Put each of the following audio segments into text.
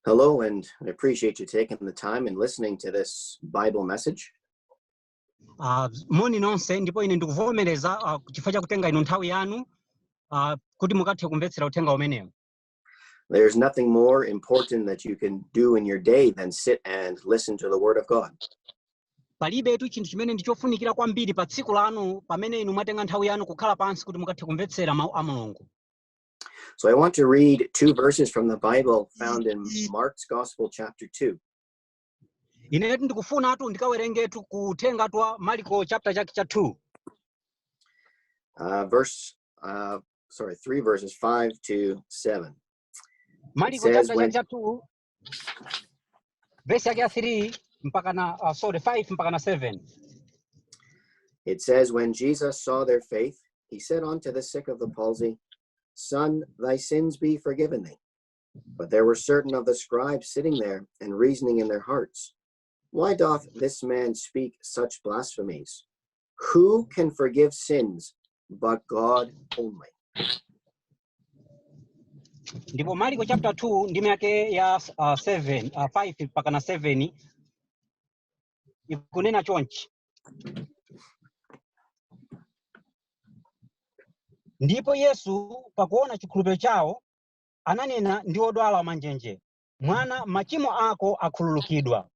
Hello, and I appreciate you taking the time and listening to this Bible message. Moni nonse ndipo ine ndikuvomereza chifukwa chakutenga ino nthawi yanu kuti mukathe kumvetsera uthenga umenewu. There's nothing more important that you can do in your day than sit and listen to the Word of God. Palibetu chinthu chimene ndichofunikira kwambiri pa tsiku lanu pamene inu mwatenga nthawi yanu kukhala pansi kuti mukathe kumvetsera mawu a Mulungu. So I want to read two verses from the Bible found in Mark's Gospel, chapter 2. Inetu ndikufunatu ndikawerengetu kutenga twa Marko chapter chake cha 2. 3 verses 5 to 7. Marko chapter cha 2 verse ya 3 mpaka na 5 mpaka na 7. It says, when Jesus saw their faith, he said unto the sick of the palsy, Son, thy sins be forgiven thee. But there were certain of the scribes sitting there and reasoning in their hearts, why doth this man speak such blasphemies? Who can forgive sins but God only? Ndipo Marko chapter 2 ndime yake ya 5 mpaka na 7 ikunena chonchi. Ndipo Yesu pakuona chikhulupiriro chawo ananena ndi odwala manjenje, mwana machimo ako akhululukidwa.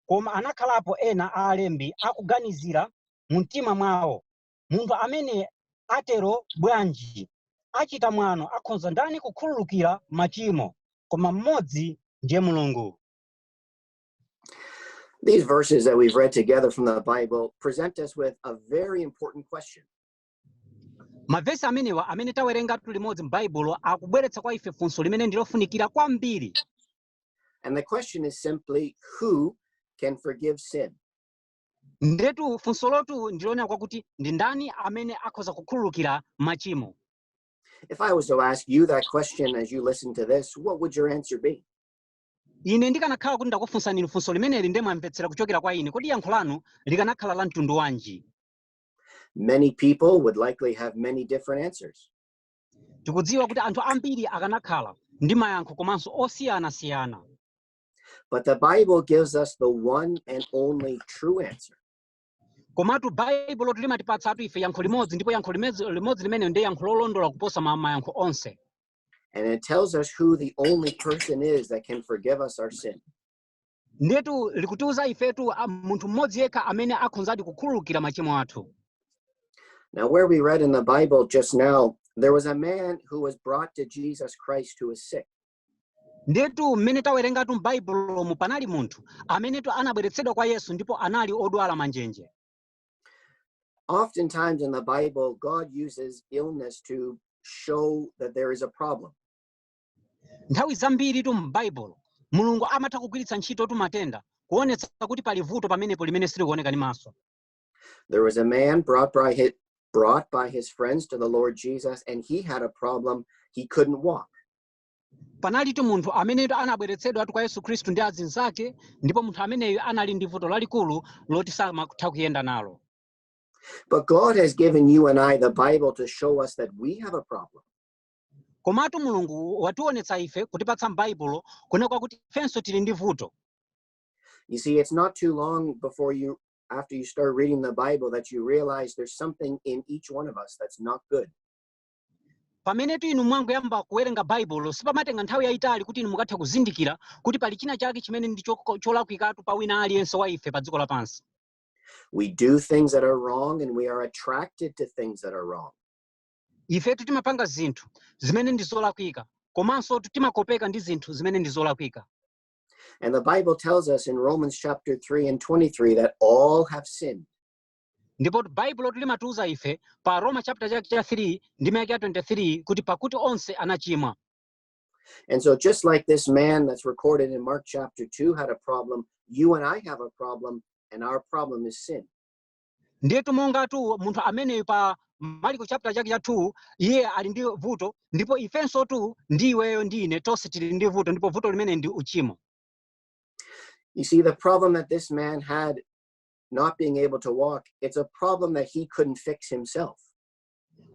Koma anakhalapo ena a alembi akuganizira mu mtima mwawo, munthu amene atero bwanji achita mwano akhonza ndani kukhululukira machimo, koma mmodzi ndiye Mulungu. These verses that we've read together from the Bible present us with a very important question. Mavesi amenewa amene tawerenga limodzi m'Baibulo akubweretsa kwa ife funso limene ndilofunikira kwambiri. And the question is simply, who can forgive sin? Ndetu funso lotu ndilonera kwakuti ndi ndani amene akhoza kukhululukira machimo. If I was to ask you that question as you listen to this, what would your answer be? Ine ndikanakhala kuti ndakufunsani inu funso limeneli ndemwamvetsera kuchokera kwa ine, kodi yankho lanu likanakhala la mtundu wanji? Many people would likely have many different answers. Tikudziwa kuti anthu ambiri akanakhala ndi mayankho komanso osiyana-siyana. But the Bible gives us the one and only true answer. Komatu Baibulo limatipatsa atu ife yankho limodzi, ndipo yankho limodzi limene ndiye yankho lolondola kuposa mayankho onse. And it tells us who the only person is that can forgive us our sin. Ndetu likutiuza ifetu munthu mmodzi yekha amene akhonzadi kukhululukira machimo athu. Now, where we read in the Bible just now, there was a man who was brought to Jesus Christ who was sick. Ndetu mmene tawerengatu m'Baibulo mu panali munthu amenetu anabweretsedwa kwa Yesu ndipo anali odwala manjenje. Oftentimes in the Bible, God uses illness to show that there is a problem. Nthawi zambiri tu m'Baibulo Mulungu amatha kugwiritsa ntchito tu matenda kuonetsa kuti pali vuto pamenepo limene silikuoneka ndi maso. There was a man brought by his friends to the Lord Jesus, and he had a problem. He couldn't walk. Panali tu munthu amenetu anabweretsedwa kwa Yesu Khristu ndi azinzake, ndipo munthu ameneyo anali ndi vuto lalikulu loti samatha kuyenda nalo. But God has given you and I the Bible to show us that we have a problem. Komatu Mulungu wationetsa ife kutipatsa m'Baibulo kunena kuti ifenso tili ndi vuto. You see, it's not too long after you start reading the Bible that you realize there's something in each one of us that's not good. Pamenetu inu mwangoyamba kuwerenga Baibulo sipamatenga nthawi yayitali kuti inu mukathe kuzindikira kuti pali china chake chimene ndi cholakwikatu pa wina aliyense wa ife pa dziko lapansi. We do things that are wrong, and we are attracted to things that are wrong. Ifetu timapanga zinthu zimene ndi zolakwika, komanso timakopeka ndi zinthu zimene ndi zolakwika. And the Bible tells us in Romans chapter 3 and 23 that all have sinned. Ndipo Baibulo limatiuza ife pa Roma chapter cha 3 ndime yake 23 kuti pakuti onse anachimwa. And so just like this man that's recorded in Mark chapter 2 had a problem, you and I have a problem, and our problem is sin. Ndetu mongatu munthu ameneyo pa Marko chapter chake cha 2 iye ali ndi vuto, ndipo ifenso tu ndiweyo ndine tonse tili ndi vuto, ndipo vuto limene ndi uchimo. You see, the problem that this man had, not being able to walk, it's a problem that he couldn't fix himself.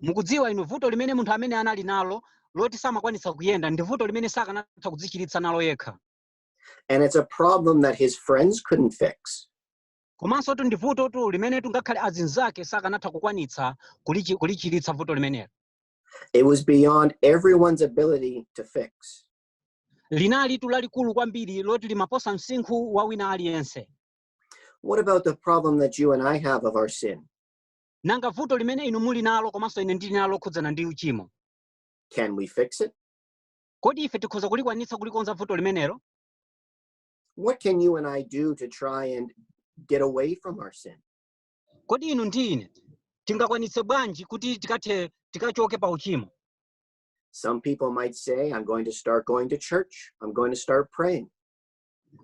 Mukudziwa inu vuto limene munthu amene anali nalo loti samakwanisa kuyenda ndi vuto limene sakanatha kudzichiritsa nalo yekha. And it's a problem that his friends couldn't fix. Komanso ndi vuto limene ngakhale azinzake sakanatha kukwanitsa kulichiritsa vuto limenelo. It was beyond everyone's ability to fix. Linali lalikulu kwambiri loti limaposa msinkhu wa wina aliyense. What about the problem that you and I have of our sin? Nanga vuto limene inu muli nalo komanso ine ndili nalo khudzana ndi uchimo. Can we fix it? Kodi ife tikhoza kulikwanitsa kulikonza vuto limenelo? What can you and I do to try and get away from our sin? Kodi inu ndi ine tingakwanitse bwanji kuti tikachoke pa uchimo? Some people might say, I'm going to start going to church. I'm going to start praying.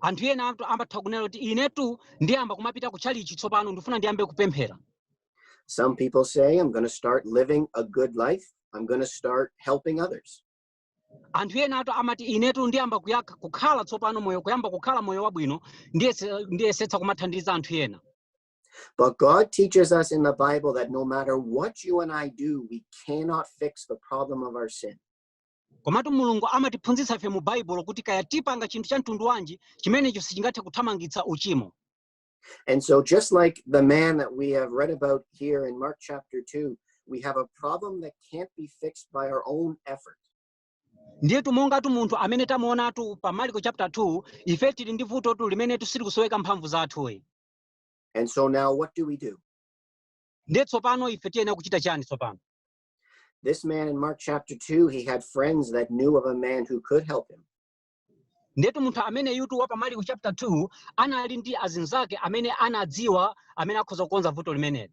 Anthu ena amatha kunena kuti inetu ndiyamba kumapita ku chalichi tsopano ndifuna ndiyambe kupemphera. Some people say, I'm going to start living a good life. I'm going to start helping others. Anthu ena amati inetu ndiyamba kukhala tsopano moyo kuyamba kukhala moyo wabwino ndiyesetsa kumathandiza anthu ena. But God teaches us in the Bible that no matter what you and I do, we cannot fix the problem of our sin. Komatu Mulungu amatiphunzitsa ife mu Bible kuti kaya tipanga chinthu cha mtundu wanji chimenecho sichingathe kuthamangitsa uchimo. And so just like the man that we have read about here in Mark chapter 2, we have a problem that can't be fixed by our own effort. Ndiyetu mongatu munthu amene tamuonatu pa Marko chapter 2, ife tili ndi vuto limene tisiri kusoweka mphamvu zathu. And so now what do we do? Ndiye tsopano ife tiyenera kuchita chani tsopano? This man in Mark chapter 2, he had friends that knew of a man who could help him. Ndetu munthu amene yutu wa pa Marko chapter 2 anali ndi azinzake amene anadziwa amene akhoza kukonza vuto limeneli.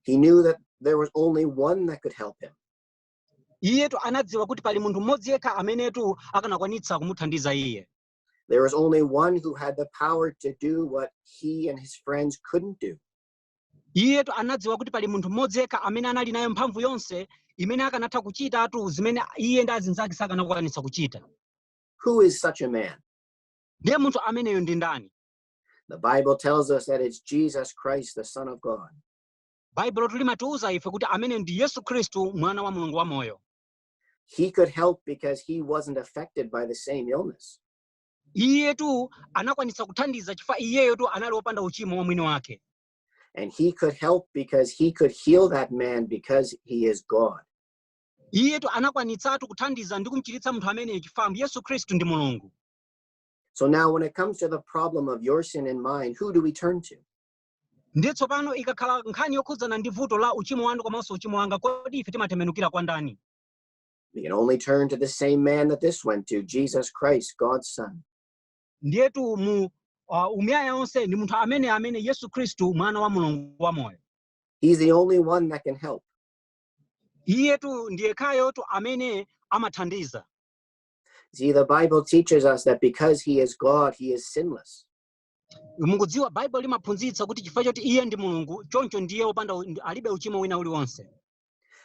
He knew that there was only one that could help him. Iyetu anadziwa kuti pali munthu mmodzi yekha amenetu akanakwanitsa kumuthandiza iye. There was only one who had the power to do what he and his friends couldn't do. Iyetu anadziwa kuti pali munthu mmodzi yekha amene anali nayo mphamvu yonse imene akanatha kuchitatu zimene iye ndi azinzake sakanakwanitsa kuchita. Who is such a man? Ndiye munthu ameneyo ndi ndani? The Bible tells us that it's Jesus Christ, the Son of God. Bible limatiuza ife kuti amene ndi Yesu Khristu mwana wa Mulungu wamoyo. He could help because he wasn't affected by the same illness. Iyetu anakwanitsa kuthandiza chifukwa iyeyotu anali wopanda uchimo wa mwini wake. And he could help because he could heal that man because he is God. Iyetu anakwanitsatu kuthandiza ndi kumchiritsa munthu ameneyo chifukwa Yesu Khristu ndi Mulungu. So now when it comes to the problem of your sin and mine, who do we turn to? Ndiye tsopano ikakhala nkhani yokhudzana ndi vuto la uchimo wanu komanso uchimo wanga, kodi ife timatembenukira kwa ndani? We can only turn to the same man that this went to, Jesus Christ, God's Son. Ndiyetu umuyaya yonse ndi munthu amene Yesu Khristu mwana wa Mulungu wamoyo. He's the only one that can help. Iyetu ndiye khayotu amene amathandiza. See, the Bible teaches us that because he is God, he is sinless. Mukudziwa Bible limaphunzitsa kuti chifukwa choti iye ndi Mulungu, choncho ndiye wopanda alibe uchimo wina uliwonse.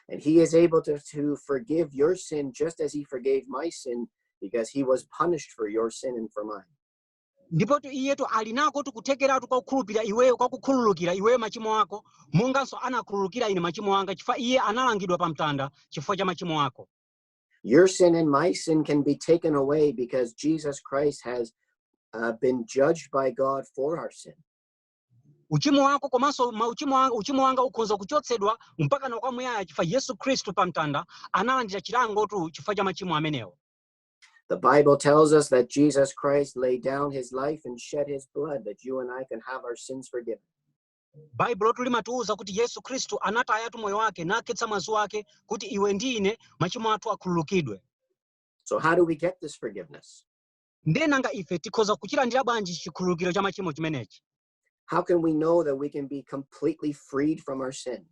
And he is able to forgive your sin just as he forgave my sin, because he was punished for your sin and for mine. Ndipo iyetu alinako kuthekeratu kwa kukhulupirira iweyo, kwa kukhululukira iweyo machimo ako, monganso anakhululukira ine machimo anga chifukwa iye analangidwa pa mtanda chifukwa cha machimo ako. Your sin and my sin can be taken away because Jesus Christ has been judged by God for our sin. Uchimo wako komanso uchimo wanga ukhoza kuchotsedwa mpaka na kwa muyaya chifukwa Yesu Khristu pa mtanda analandira chilango chifukwa cha machimo amenewo. The Bible tells us that Jesus Christ laid down his life and shed his blood that you and I can have our sins forgiven. Bible limatiuza kuti Yesu Khristu anatayatu moyo wake nakhetsa mwazi wake kuti iwe ndine machimo athu akhululukidwe. So how do we get this forgiveness? Ndenanga ife tikhoza kuchilandira bwanji chikhululukiro cha machimo chimenechi? How can we know that we can be completely freed from our sin?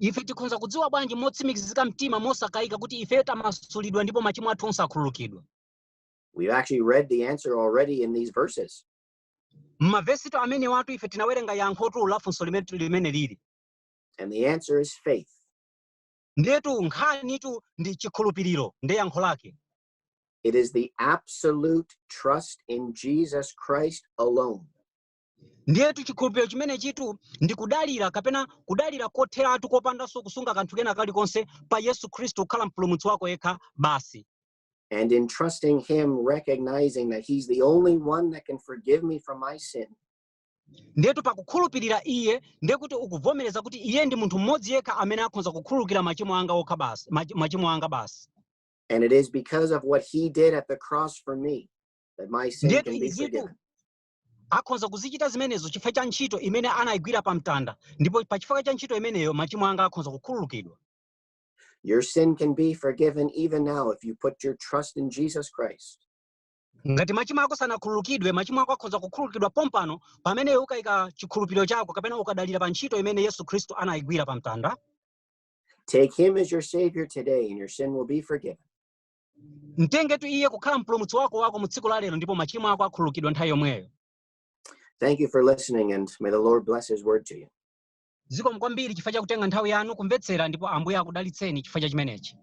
Ife tikhoza kudziwa bwanji motsimikizika mtima mosakayika kuti ife tamasulidwa ndipo machimo athu onse akhululukidwa? We've actually read the answer already in these verses. Mavesi to amene watu ife tinawerenga yankhotu lafunso limene lili. And the answer is faith. Ndetu nkhanitu ndi chikhulupiriro nde yankho lake. It is the absolute trust in Jesus Christ alone. Ndetu chikhulupiriro chimene chitu ndi kudalira kapena kudalira kotheratu kopandanso kusunga kanthu kena kalikonse pa Yesu Khristu kukhala mpulumutsi wako yekha basi. And in trusting him, recognizing that he's the only one that can forgive me from my sin, ndetu pakukhulupirira iye ndekuti ukuvomereza kuti iye ndi munthu mmodzi yekha amene akhoza kukhululukira machimo anga okha basi, machimo anga basi. and it is because of what he did at the cross for me that my sin Ndetu can be izitu forgiven. akhoza kuzichita zimenezo chifukwa cha ntchito imene anayigwira pa mtanda, ndipo pa chifukwa cha ntchito imeneyo machimo anga akhoza kukhululukidwa. Your sin can be forgiven even now if you put your trust in Jesus Christ. Ngati machimo ako sanakhululukidwe, machimo ako akhoza kukhululukidwa pompano pamene ukayika chikhulupiriro chako kapena ukadalira pa ntchito imene Yesu Khristu anayigwira pa mtanda. Take him as your Savior today, and your sin will be forgiven. Mtengetu iye kukhala mpulumutsi wako mu tsiku la lero, ndipo machimo ako akhululukidwa nthawi yomweyo. Thank you for listening, and may the Lord bless his word to you. Zikomo kwambiri chifukwa cha kutenga nthawi yanu kumvetsera, ndipo Ambuye akudalitseni chifukwa cha chimenechi.